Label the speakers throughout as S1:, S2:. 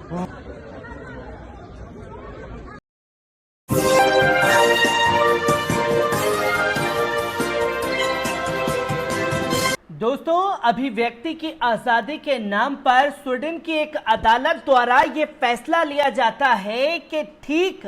S1: दोस्तों, अभिव्यक्ति की आजादी के नाम पर स्वीडन की एक अदालत द्वारा यह फैसला लिया जाता है कि ठीक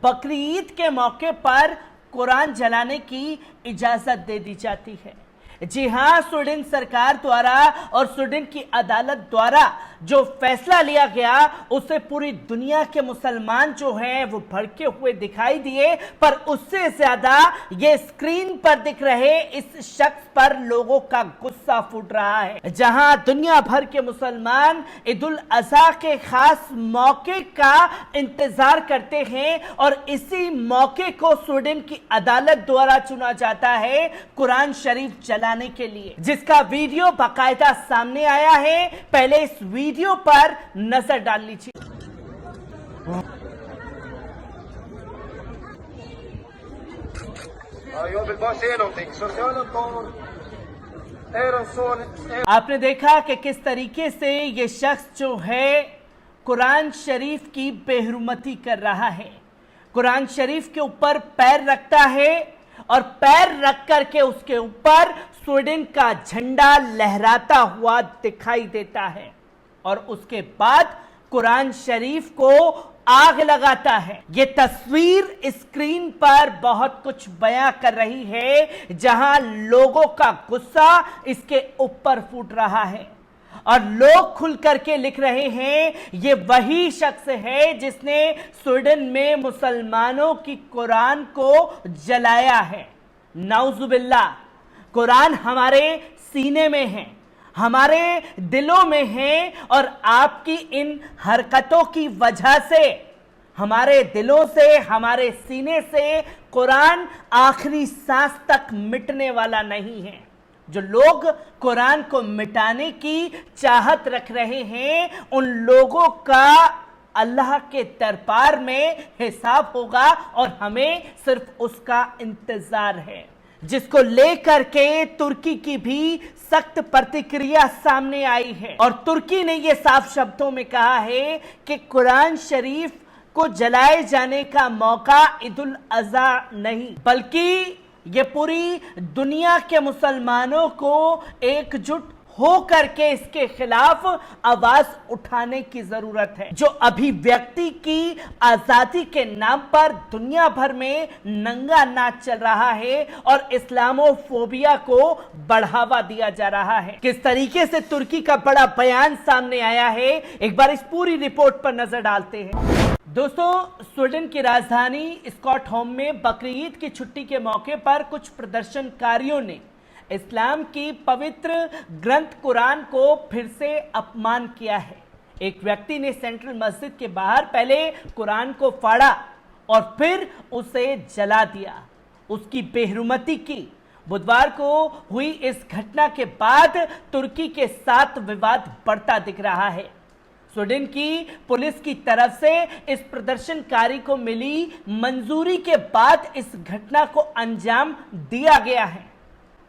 S1: बकरी ईद के मौके पर कुरान जलाने की इजाजत दे दी जाती है। जी हां, स्वीडन सरकार द्वारा और स्वीडन की अदालत द्वारा जो फैसला लिया गया उससे पूरी दुनिया के मुसलमान जो हैं वो भड़के हुए दिखाई दिए, पर उससे ज्यादा ये स्क्रीन पर दिख रहे इस शख्स पर लोगों का गुस्सा फूट रहा है। जहां दुनिया भर के मुसलमान ईद उल अजहा के खास मौके का इंतजार करते हैं और इसी मौके को स्वीडन की अदालत द्वारा चुना जाता है कुरान शरीफ जलाने के लिए, जिसका वीडियो बाकायदा सामने आया है। पहले इस वीडियो पर नजर डाल लीजिए। आपने देखा कि किस तरीके से ये शख्स जो है कुरान शरीफ की बेहुरमती कर रहा है। कुरान शरीफ के ऊपर पैर रखता है और पैर रख करके उसके ऊपर स्वीडन का झंडा लहराता हुआ दिखाई देता है और उसके बाद कुरान शरीफ को आग लगाता है। ये तस्वीर स्क्रीन पर बहुत कुछ बयां कर रही है, जहां लोगों का गुस्सा इसके ऊपर फूट रहा है और लोग खुल करके लिख रहे हैं ये वही शख्स है जिसने स्वीडन में मुसलमानों की कुरान को जलाया है। नाउजुबिल्लाह, कुरान हमारे सीने में है, हमारे दिलों में है और आपकी इन हरकतों की वजह से हमारे दिलों से, हमारे सीने से कुरान आखिरी सांस तक मिटने वाला नहीं है। जो लोग कुरान को मिटाने की चाहत रख रहे हैं उन लोगों का अल्लाह के दरबार में हिसाब होगा और हमें सिर्फ उसका इंतजार है, जिसको लेकर के तुर्की की भी सख्त प्रतिक्रिया सामने आई है। और तुर्की ने यह साफ शब्दों में कहा है कि कुरान शरीफ को जलाए जाने का मौका ईद उल अजहा नहीं, बल्कि ये पूरी दुनिया के मुसलमानों को एकजुट हो करके इसके खिलाफ आवाज उठाने की जरूरत है। जो अभिव्यक्ति की आजादी के नाम पर दुनिया भर में नंगा नाच चल रहा है और इस्लामोफोबिया को बढ़ावा दिया जा रहा है। किस तरीके से तुर्की का बड़ा बयान सामने आया है, एक बार इस पूरी रिपोर्ट पर नजर डालते हैं। दोस्तों, स्वीडन की राजधानी स्टॉकहोम में बकरी ईद की छुट्टी के मौके पर कुछ प्रदर्शनकारियों ने इस्लाम की पवित्र ग्रंथ कुरान को फिर से अपमान किया है। एक व्यक्ति ने सेंट्रल मस्जिद के बाहर पहले कुरान को फाड़ा और फिर उसे जला दिया, उसकी बेहुरमती की। बुधवार को हुई इस घटना के बाद तुर्की के साथ विवाद बढ़ता दिख रहा है। स्वीडन की पुलिस की तरफ से इस प्रदर्शनकारी को मिली मंजूरी के बाद इस घटना को अंजाम दिया गया है।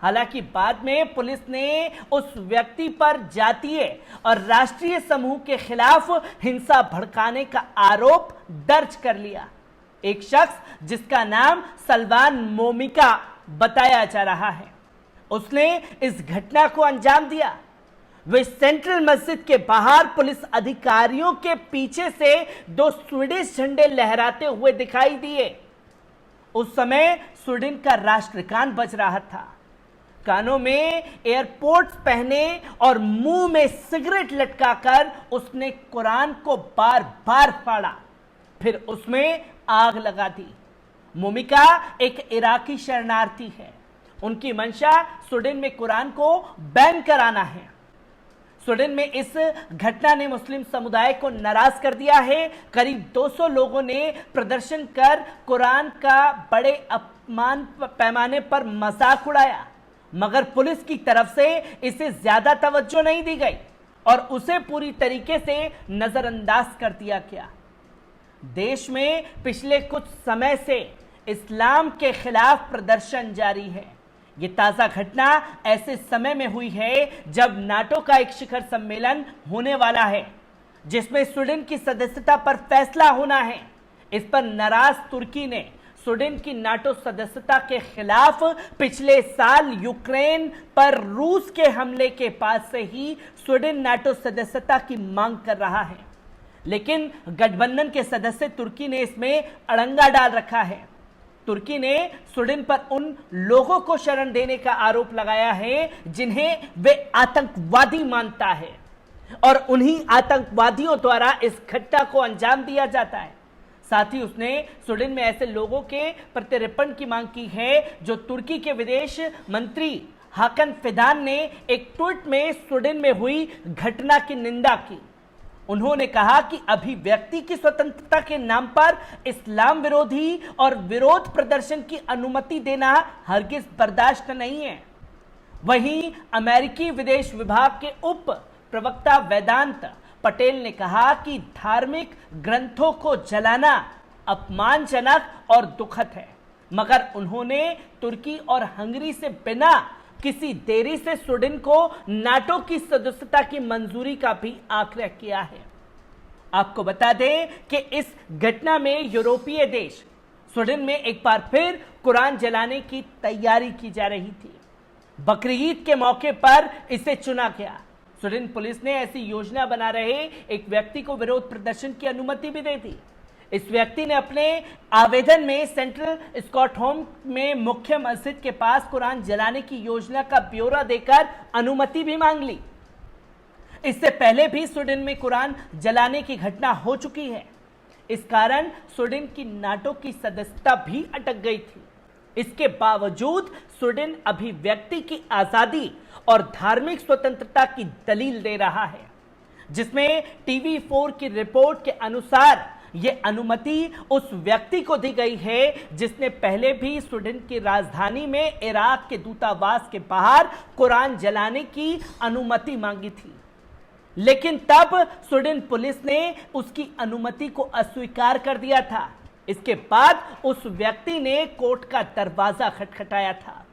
S1: हालांकि बाद में पुलिस ने उस व्यक्ति पर जातीय और राष्ट्रीय समूह के खिलाफ हिंसा भड़काने का आरोप दर्ज कर लिया। एक शख्स जिसका नाम सलमान मोमिका बताया जा रहा है, उसने इस घटना को अंजाम दिया। वे सेंट्रल मस्जिद के बाहर पुलिस अधिकारियों के पीछे से दो स्वीडिश झंडे लहराते हुए दिखाई दिए। उस समय स्वीडन का राष्ट्रगान बज रहा था। कानों में एयरपोर्ट्स पहने और मुंह में सिगरेट लटकाकर उसने कुरान को बार बार फाड़ा, फिर उसमें आग लगा दी। मोमिका एक इराकी शरणार्थी है। उनकी मंशा स्वीडन में कुरान को बैन कराना है। स्वीडन में इस घटना ने मुस्लिम समुदाय को नाराज कर दिया है। करीब 200 लोगों ने प्रदर्शन कर कुरान का बड़े अपमान पैमाने पर मजाक उड़ाया, मगर पुलिस की तरफ से इसे ज्यादा तवज्जो नहीं दी गई और उसे पूरी तरीके से नजरअंदाज कर दिया गया। देश में पिछले कुछ समय से इस्लाम के खिलाफ प्रदर्शन जारी है। ये ताजा घटना ऐसे समय में हुई है जब नाटो का एक शिखर सम्मेलन होने वाला है। जिसमें स्वीडन की सदस्यता पर फैसला होना है। इस पर नाराज तुर्की ने स्वीडन की नाटो सदस्यता के खिलाफ पिछले साल यूक्रेन पर रूस के हमले के बाद से ही स्वीडन नाटो सदस्यता की मांग कर रहा है, लेकिन गठबंधन के सदस्य तुर्की ने इसमें अड़ंगा डाल रखा है। तुर्की ने स्वीडन पर उन लोगों को शरण देने का आरोप लगाया है जिन्हें वे आतंकवादी मानता है और उन्हीं आतंकवादियों द्वारा इस घटना को अंजाम दिया जाता है। साथ ही उसने स्वीडन में ऐसे लोगों के प्रत्यर्पण की मांग की है जो तुर्की के विदेश मंत्री हाकन फिदान ने एक ट्वीट में स्वीडन में हुई घटना की निंदा की। उन्होंने कहा कि अभिव्यक्ति की स्वतंत्रता के नाम पर इस्लाम विरोधी और विरोध प्रदर्शन की अनुमति देना हरगिज बर्दाश्त नहीं है। वहीं अमेरिकी विदेश विभाग के उप प्रवक्ता वेदांत पटेल ने कहा कि धार्मिक ग्रंथों को जलाना अपमानजनक और दुखद है, मगर उन्होंने तुर्की और हंगरी से बिना किसी देरी से स्वीडन को नाटो की सदस्यता की मंजूरी का भी आग्रह किया है। आपको बता दें कि इस घटना में यूरोपीय देश स्वीडन में एक बार फिर कुरान जलाने की तैयारी की जा रही थी। बकरीद के मौके पर इसे चुना गया। स्वीडन पुलिस ने ऐसी योजना बना रहे एक व्यक्ति को विरोध प्रदर्शन की अनुमति भी दे दी। इस व्यक्ति ने अपने आवेदन में सेंट्रल स्कॉटहोम में मुख्य मस्जिद के पास कुरान जलाने की योजना का ब्यौरा देकर अनुमति भी मांग ली। इससे पहले भी स्वीडन में कुरान जलाने की घटना हो चुकी है। इस कारण स्वीडन की नाटो की सदस्यता भी अटक गई थी। इसके बावजूद स्वीडन अभिव्यक्ति की आजादी और धार्मिक स्वतंत्रता की दलील दे रहा है, जिसमें TV4 की रिपोर्ट के अनुसार यह अनुमति उस व्यक्ति को दी गई है जिसने पहले भी स्वीडन की राजधानी में इराक के दूतावास के बाहर कुरान जलाने की अनुमति मांगी थी, लेकिन तब स्वीडन पुलिस ने उसकी अनुमति को अस्वीकार कर दिया था। इसके बाद उस व्यक्ति ने कोर्ट का दरवाजा खटखटाया था।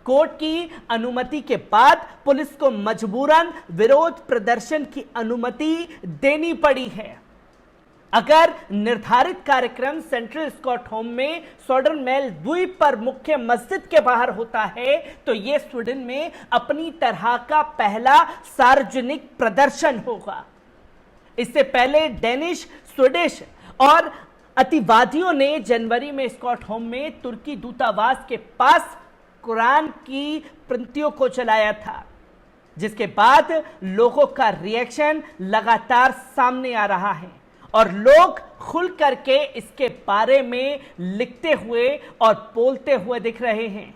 S1: कोर्ट की अनुमति के बाद पुलिस को मजबूरन विरोध प्रदर्शन की अनुमति देनी पड़ी है। अगर निर्धारित कार्यक्रम सेंट्रल स्कॉटहोम में सोडरमेल द्वीप पर मुख्य मस्जिद के बाहर होता है तो यह स्वीडन में अपनी तरह का पहला सार्वजनिक प्रदर्शन होगा। इससे पहले डेनिश, स्वीडिश और अतिवादियों ने जनवरी में स्कॉटहोम में तुर्की दूतावास के पास कुरान की पंक्तियों को जलाया था, जिसके बाद लोगों का रिएक्शन लगातार सामने आ रहा है और लोग खुल करके इसके बारे में लिखते हुए और बोलते हुए दिख रहे हैं,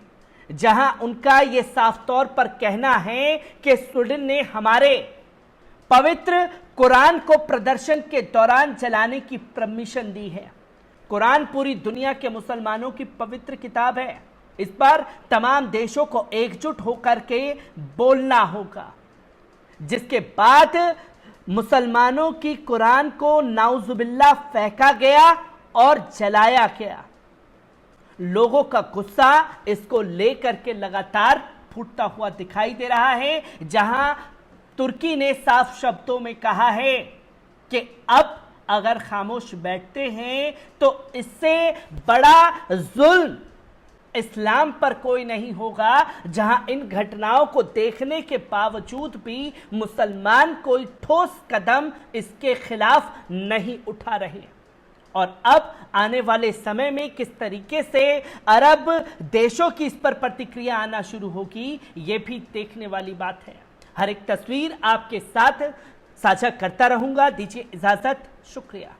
S1: जहां उनका यह साफ तौर पर कहना है कि स्वीडन ने हमारे पवित्र कुरान को प्रदर्शन के दौरान जलाने की परमिशन दी है। कुरान पूरी दुनिया के मुसलमानों की पवित्र किताब है। इस पर तमाम देशों को एकजुट होकर के बोलना होगा। जिसके बाद मुसलमानों की कुरान को नाउजुबिल्लाह फेंका गया और जलाया गया। लोगों का गुस्सा इसको लेकर के लगातार फूटता हुआ दिखाई दे रहा है, जहां तुर्की ने साफ शब्दों में कहा है कि अब अगर खामोश बैठते हैं तो इससे बड़ा जुल्म इस्लाम पर कोई नहीं होगा, जहां इन घटनाओं को देखने के बावजूद भी मुसलमान कोई ठोस कदम इसके खिलाफ नहीं उठा रहे। और अब आने वाले समय में किस तरीके से अरब देशों की इस पर प्रतिक्रिया आना शुरू होगी, ये भी देखने वाली बात है। हर एक तस्वीर आपके साथ साझा करता रहूंगा। दीजिए इजाजत, शुक्रिया।